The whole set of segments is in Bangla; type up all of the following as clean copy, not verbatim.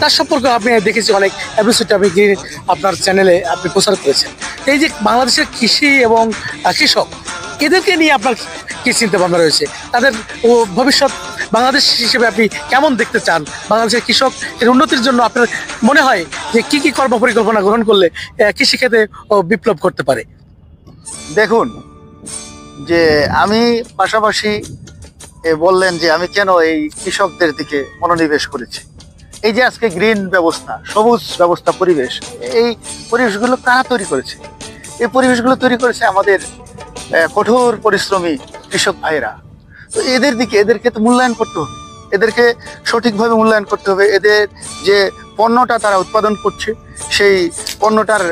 তার সম্পর্কে আপনি দেখেছি অনেক এপিসোড আপনি আপনার চ্যানেলে আপনি প্রচার করেছেন। এই যে বাংলাদেশের কৃষি এবং কৃষক এদেরকে নিয়ে আপনার কি চিন্তা ভাবনা রয়েছে, তাদের ভবিষ্যৎ বাংলাদেশ হিসেবে আপনি কেমন দেখতে চান? বাংলাদেশের কৃষক এর উন্নতির জন্য আপনার মনে হয় যে কি কি কর্ম পরিকল্পনা গ্রহণ করলে কৃষিক্ষেত্রে বিপ্লব করতে পারে? দেখুন, যে আমি পাশাপাশি বললেন যে আমি কেন এই কৃষকদের দিকে মনোনিবেশ করেছি। এই যে আজকে গ্রিন ব্যবস্থা, সবুজ ব্যবস্থা, পরিবেশ, এই পরিবেশগুলো কারা তৈরি করেছে? এই পরিবেশগুলো তৈরি করেছে আমাদের কঠোর পরিশ্রমী কৃষক ভাইরা। তো এদেরকে তো মূল্যায়ন করতে হবে, এদেরকে সঠিকভাবে মূল্যায়ন করতে হবে। এদের যে পণ্যটা তারা উৎপাদন করছে সেই পণ্যটার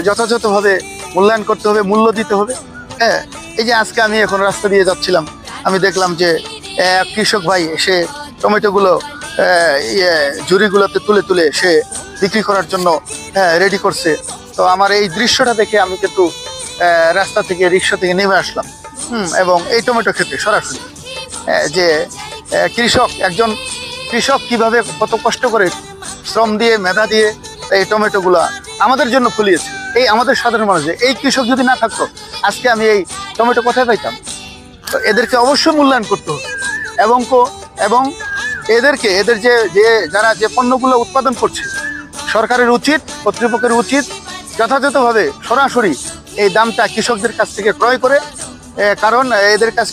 যথাযথভাবে মূল্যায়ন করতে হবে, মূল্য দিতে হবে। হ্যাঁ, এই যে আজকে আমি এখন রাস্তা দিয়ে যাচ্ছিলাম, আমি দেখলাম যে কৃষক ভাই সে টমেটোগুলো ঝুড়িগুলোতে তুলে তুলে সে বিক্রি করার জন্য রেডি করছে। তো আমার এই দৃশ্যটা দেখে আমি কিন্তু রাস্তা থেকে, রিক্সা থেকে নেমে আসলাম এবং এই টমেটো খেতে সরাসরি যে একজন কৃষক কিভাবে কত কষ্ট করে শ্রম দিয়ে, মেধা দিয়ে এই টমেটোগুলা আমাদের জন্য ফলিয়েছে। এই আমাদের সাধারণ মানুষদের, এই কৃষক যদি না থাকতো আজকে আমি এই টমেটো কোথায় পাইতাম? তো এদেরকে অবশ্যই মূল্যায়ন করতে হবে এবং এদের যারা যে পণ্যগুলো উৎপাদন করছে, সরকারের উচিত, কর্তৃপক্ষের উচিত যথাযথভাবে সরাসরি এই দামটা কৃষকদের কাছ থেকে ক্রয় করে, কারণ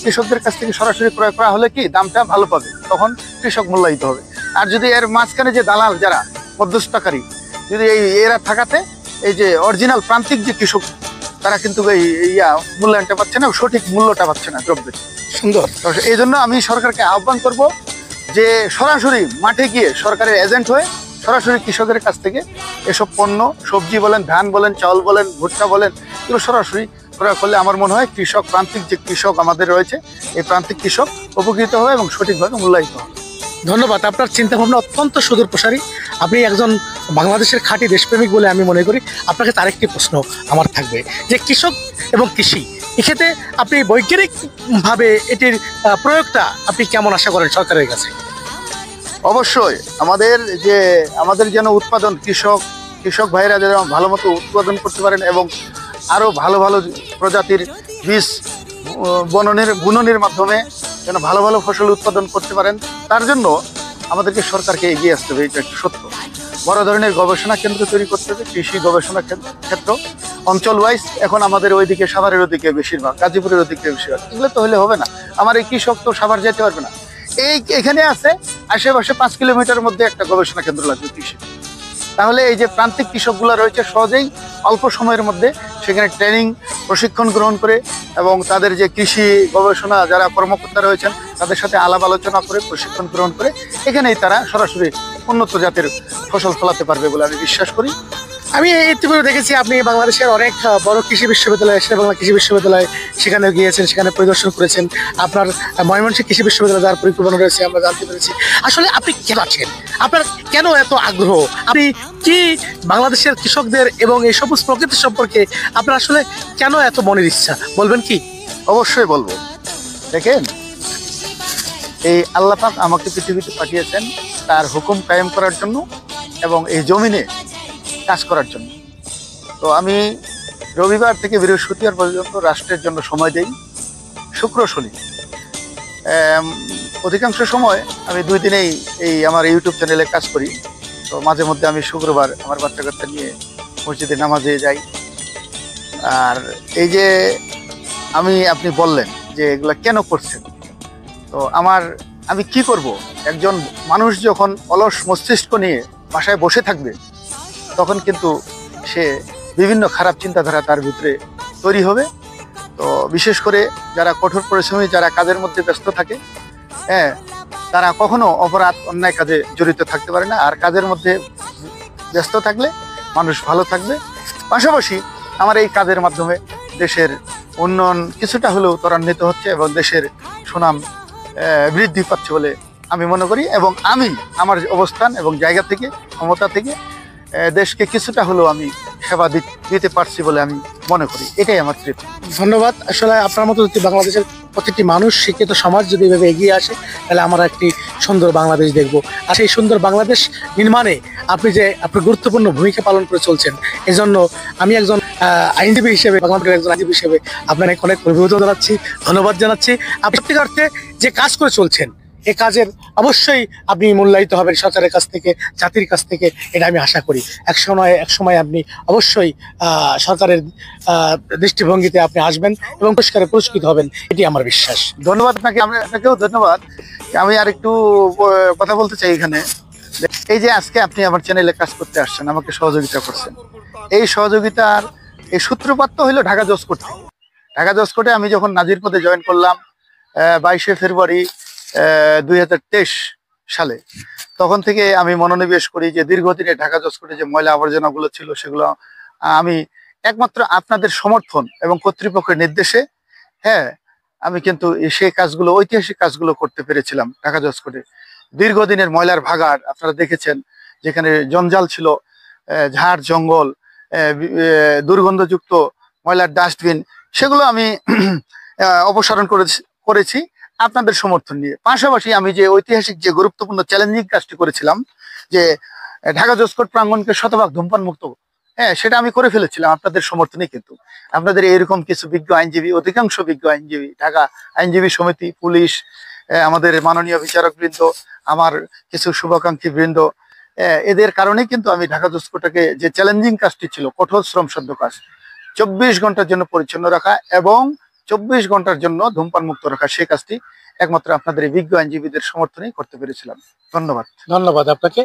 কৃষকদের কাছ থেকে সরাসরি ক্রয় করা হলে কি দামটা ভালো পাবে, তখন কৃষক মূল্যায়িত হবে। আর যদি এর মাঝখানে যে দালাল, যারা মধ্যস্থতাকারী, যদি এরা থাকাতে এই যে অরিজিনাল প্রান্তিক যে কৃষক, তারা কিন্তু এই মূল্যায়নটা পাচ্ছে না, সঠিক মূল্যটা পাচ্ছে না দ্রব্যের। সুন্দর। এই জন্য আমি সরকারকে আহ্বান করব যে সরাসরি মাঠে গিয়ে সরকারের এজেন্ট হয়ে সরাসরি কৃষকের কাছ থেকে এসব পণ্য, সবজি বলেন, ধান বলেন, চাউল বলেন, ভুট্টা বলেন, এগুলো সরাসরি ক্রয় করলে আমার মনে হয় প্রান্তিক যে কৃষক আমাদের রয়েছে, এই প্রান্তিক কৃষক উপকৃত হবে এবং সঠিকভাবে মূল্যায়িত হবে। ধন্যবাদ। আপনার চিন্তাভাবনা অত্যন্ত সুদূর প্রসারী। আপনি একজন বাংলাদেশের খাঁটি দেশপ্রেমিক বলে আমি মনে করি। আপনাকে তার একটি প্রশ্ন আমার থাকবে যে কৃষক এবং কৃষি, এক্ষেত্রে আপনি বৈজ্ঞানিকভাবে এটির প্রয়োগটা আপনি কেমন আশা করেন সরকারের কাছে? অবশ্যই আমাদের যেন উৎপাদন, কৃষক ভাইরা যেন ভালো মতো উৎপাদন করতে পারেন এবং আরও ভালো ভালো প্রজাতির বীজ বুননের মাধ্যমে যেন ভালো ভালো ফসল উৎপাদন করতে পারেন, তার জন্য আমাদেরকে সরকারকে এগিয়ে আসতে হবে। এটা একটা সত্য। বড় ধরনের গবেষণা কেন্দ্র তৈরি করতে হবে, কৃষি গবেষণা ক্ষেত্র অঞ্চল ওয়াইজ। এখন আমাদের ওইদিকে সাভারের ওদিকে বেশিরভাগ, গাজীপুরের ওদিকে বেশিরভাগ, এগুলো তো হলে হবে না। আমার এই কৃষক তো সাভার যেতে পারবে না। এখানে আছে আশেপাশে 5 কিলোমিটার মধ্যে একটা গবেষণা কেন্দ্র লাগবে কৃষি। তাহলে এই যে প্রান্তিক কৃষকগুলো রয়েছে সহজেই অল্প সময়ের মধ্যে সেখানে প্রশিক্ষণ গ্রহণ করে এবং তাদের যে কৃষি গবেষণা যারা কর্মকর্তা রয়েছেন তাদের সাথে আলাপ আলোচনা করে, প্রশিক্ষণ গ্রহণ করে এখানেই তারা সরাসরি উন্নত জাতের ফসল ফলাতে পারবে বলে আমি বিশ্বাস করি। আমি ইতিপূর্বে দেখেছি আপনি বাংলাদেশের অনেক বড় কৃষি বিশ্ববিদ্যালয়, শেরেবাংলা কৃষি বিশ্ববিদ্যালয়, সেখানে গিয়েছেন, সেখানে পরিদর্শন করেছেন। আপনার ময়মনসিংহ কৃষি বিশ্ববিদ্যালয় যার পরিকল্পনা রয়েছে আমরা জানতে পেরেছি। আসলে আপনি কেন আছেন? আপনার কেন এত আগ্রহ? আপনি কি বাংলাদেশের কৃষকদের এবং এই সবুজ প্রকৃতি সম্পর্কে আপনার আসলে কেন এত মনের ইচ্ছা, বলবেন কি? অবশ্যই বলবো। দেখেন, এই আল্লাহ পাক আমাকে পৃথিবীতে পাঠিয়েছেন তার হুকুম কায়েম করার জন্য এবং এই জমিনে কাজ করার জন্য। তো আমি রবিবার থেকে বৃহস্পতিবার পর্যন্ত রাষ্ট্রের জন্য সময় দেই, শুক্র শনি। অধিকাংশ সময় আমি 2 দিনেই আমার ইউটিউব চ্যানেলে কাজ করি। তো মাঝে মধ্যে আমি শুক্রবার আমার বাচ্চা কাচ্চা নিয়ে মসজিদে নামাজে যাই। আর এই যে আপনি বললেন যে এগুলা কেন করছেন, তো আমি কি করব? একজন মানুষ যখন অলস মস্তিষ্ক নিয়ে বাসায় বসে থাকবে তখন কিন্তু সে বিভিন্ন খারাপ চিন্তাধারা তার ভিতরে তৈরি হবে। তো বিশেষ করে যারা কঠোর পরিশ্রমী, যারা কাজের মধ্যে ব্যস্ত থাকে, তারা কখনো অপরাধ, অন্যায় কাজে জড়িত থাকতে পারে না। আর কাজের মধ্যে ব্যস্ত থাকলে মানুষ ভালো থাকবে। পাশাপাশি আমার এই কাজের মাধ্যমে দেশের উন্নয়ন কিছুটা হলেও ত্বরান্বিত হচ্ছে এবং দেশের সুনাম বৃদ্ধি পাচ্ছে বলে আমি মনে করি। এবং আমি আমার অবস্থান এবং জায়গা থেকে, ক্ষমতা থেকে দেশকে কিছুটা হলেও আমি সেবা দিতে পারছি বলে আমি মনে করি। এটাই আমার তৃপ্তি। ধন্যবাদ। আসলে আপনার মতো যদি বাংলাদেশের প্রতিটি মানুষ, শিক্ষিত সমাজ যদি এভাবে এগিয়ে আসে, তাহলে আমরা একটি সুন্দর বাংলাদেশ দেখব। আর সেই সুন্দর বাংলাদেশ নির্মাণে আপনি যে আপনার গুরুত্বপূর্ণ ভূমিকা পালন করে চলছেন, এজন্য আমি একজন আইনজীবী হিসেবে, বাংলাদেশের একজন আইনজীবী হিসেবে আপনাকে অনেক অভিভূত জানাচ্ছি, ধন্যবাদ জানাচ্ছি। আপনি সত্যিকার অর্থে যে কাজ করে চলছেন, এই কাজের অবশ্যই আপনি মূল্যায়িত হবেন সরকারের কাছ থেকে, জাতির কাছ থেকে, এটা আমি আশা করি। এক সময় আপনি অবশ্যই সরকারের দৃষ্টিভঙ্গিতে আপনি আসবেন এবং পুরস্কারে পুরস্কৃত হবেন, এটি আমার বিশ্বাস। ধন্যবাদ আপনাকে, আপনাকেও ধন্যবাদ। আমি আর একটু কথা বলতে চাই এখানে। এই যে আজকে আপনি আমার চ্যানেলে কাজ করতে আসছেন, আমাকে সহযোগিতা করছেন, এই সহযোগিতার এই সূত্রপাত তো হইলো ঢাকা জজ কোর্ট থেকে। ঢাকা জজ কোর্টে আমি যখন নাজির পদে জয়েন করলাম 22শে ফেব্রুয়ারি 2023 সালে, তখন থেকে আমি মনোনিবেশ করি যে দীর্ঘদিনে ঢাকা জজ কোর্টে যে ময়লা আবর্জনাগুলো ছিল, সেগুলো আমি একমাত্র আপনাদের সমর্থন এবং কর্তৃপক্ষের নির্দেশে, হ্যাঁ, আমি কিন্তু সেই কাজগুলো, ঐতিহাসিক কাজগুলো করতে পেরেছিলাম ঢাকা জজ কোর্টে। দীর্ঘদিনের ময়লার ভাগাড় আপনারা দেখেছেন, যেখানে জঞ্জাল ছিল, ঝাড় জঙ্গল, দুর্গন্ধযুক্ত ময়লার ডাস্টবিন, সেগুলো আমি অপসারণ করেছি আপনাদের সমর্থন নিয়ে। পাশাপাশি আমি যে ঐতিহাসিক যে গুরুত্বপূর্ণ চ্যালেঞ্জিং কাজটি করেছিলাম, যে ঢাকা জজ কোর্ট প্রাঙ্গণকে শতভাগ ধূমপান মুক্ত, হ্যাঁ, সেটা আমি করে ফেলেছিলাম আপনাদের সমর্থনে। কিন্তু আপনাদের এরকম কিছু বিজ্ঞ আইনজীবী, অধিকাংশ বিজ্ঞ আইনজীবী, ঢাকা আইনজীবী সমিতি, পুলিশ, আমাদের মাননীয় বিচারক বৃন্দ, আমার কিছু শুভাকাঙ্ক্ষী বৃন্দ, এদের কারণেই কিন্তু আমি ঢাকা জজ কোর্টকে যে চ্যালেঞ্জিং কাজটি ছিল, কঠোর শ্রমসাধ্য কাজ, 24 ঘন্টার জন্য পরিচ্ছন্ন রাখা এবং 24 ঘন্টার জন্য ধূমপান মুক্ত রাখা, সেই কাজটি একমাত্র আপনাদের এই বিজ্ঞ আইনজীবীদের সমর্থনেই করতে পেরেছিলাম। ধন্যবাদ। ধন্যবাদ আপনাকে।